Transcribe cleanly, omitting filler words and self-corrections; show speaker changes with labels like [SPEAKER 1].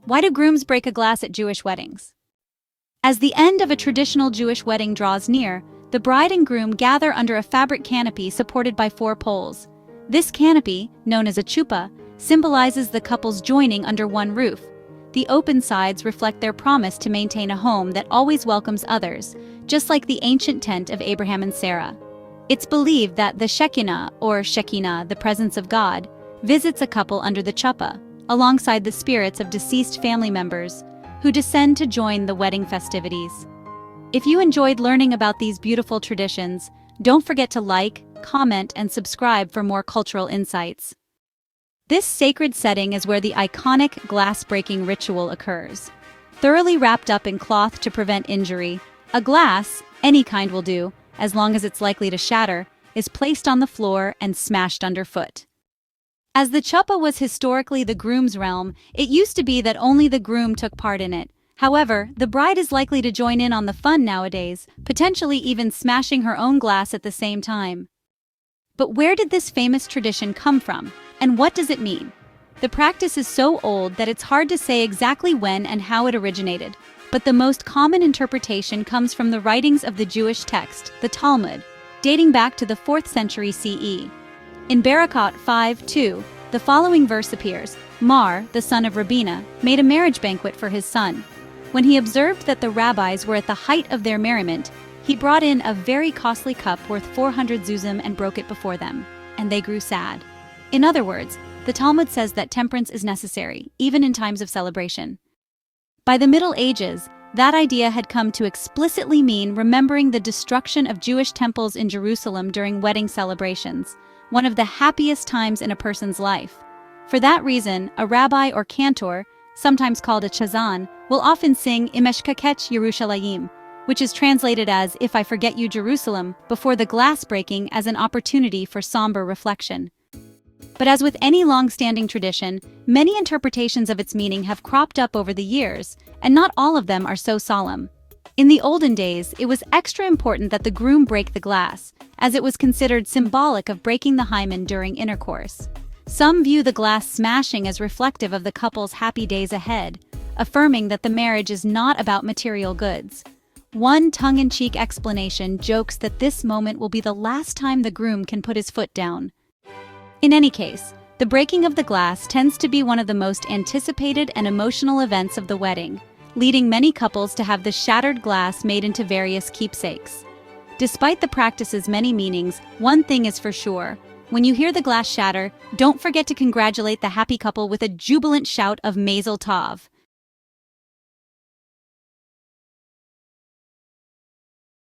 [SPEAKER 1] Why do grooms break a glass at Jewish weddings? As the end of a traditional Jewish wedding draws near, the bride and groom gather under a fabric canopy supported by 4 poles. This canopy, known as a chuppah, symbolizes the couple's joining under one roof. The open sides reflect their promise to maintain a home that always welcomes others, just like the ancient tent of Abraham and Sarah. It's believed that the Shekinah, or Shekinah, the presence of God, visits a couple under the chuppah, alongside the spirits of deceased family members who descend to join the wedding festivities. If you enjoyed learning about these beautiful traditions, don't forget to like, comment, and subscribe for more cultural insights. This sacred setting is where the iconic glass-breaking ritual occurs. Thoroughly wrapped up in cloth to prevent injury, a glass, any kind will do, as long as it's likely to shatter, is placed on the floor and smashed underfoot. As the chuppah was historically the groom's realm, it used to be that only the groom took part in it. However, the bride is likely to join in on the fun nowadays, potentially even smashing her own glass at the same time. But where did this famous tradition come from, and what does it mean? The practice is so old that it's hard to say exactly when and how it originated, but the most common interpretation comes from the writings of the Jewish text, the Talmud, dating back to the 4th century CE. In Barakot 5:2, the following verse appears: Mar, the son of Rabina, made a marriage banquet for his son. When he observed that the rabbis were at the height of their merriment, he brought in a very costly cup worth 400 zuzim and broke it before them, and they grew sad. In other words, the Talmud says that temperance is necessary, even in times of celebration. By the Middle Ages, that idea had come to explicitly mean remembering the destruction of Jewish temples in Jerusalem during wedding celebrations, one of the happiest times in a person's life. For that reason, a rabbi or cantor, sometimes called a chazan, will often sing Imeshkakech Yerushalayim, which is translated as If I Forget You Jerusalem, before the glass breaking as an opportunity for somber reflection. But as with any long-standing tradition, many interpretations of its meaning have cropped up over the years, and not all of them are so solemn. In the olden days, it was extra important that the groom break the glass, as it was considered symbolic of breaking the hymen during intercourse. Some view the glass smashing as reflective of the couple's happy days ahead, affirming that the marriage is not about material goods. One tongue-in-cheek explanation jokes that this moment will be the last time the groom can put his foot down. In any case, the breaking of the glass tends to be one of the most anticipated and emotional events of the wedding, leading many couples to have the shattered glass made into various keepsakes. Despite the practice's many meanings, one thing is for sure: when you hear the glass shatter, don't forget to congratulate the happy couple with a jubilant shout of Mazel Tov.